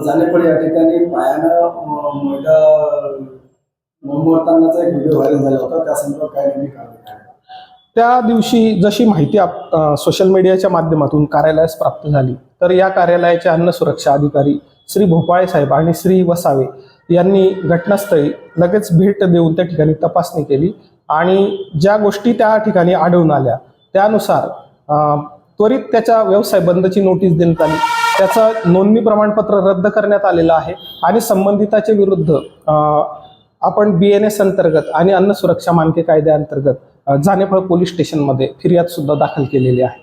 जानेपडी या ठिकाणी पायानं महिला मरतानाचा एक व्हिडिओ व्हायरल झाला होता, त्या संदर्भात काय नेमकी कारवाई? त्या दिवशी जशी माहिती सोशल मीडियाच्या माध्यमातून कार्यालयास प्राप्त झाली, तर या कार्यालयाचे अन्न सुरक्षा अधिकारी श्री भोपाळे साहेब आणि श्री वसावे यांनी घटनास्थळी लगेच भेट देऊन त्या ठिकाणी तपासणी केली आणि ज्या गोष्टी त्या ठिकाणी आढळून आल्या त्यानुसार त्वरित त्याच्या व्यवसाय बंदची नोटीस देण्यात आली. त्याचं नोंदणी प्रमाणपत्र रद्द करण्यात आलेलं आहे आणि संबंधिताच्या विरुद्ध आपण BNS अंतर्गत आणि अन्न सुरक्षा मानके कायद्याअंतर्गत जानेफळ पोलीस स्टेशनमध्ये फिर्याद सुद्धा दाखल केलेली आहे.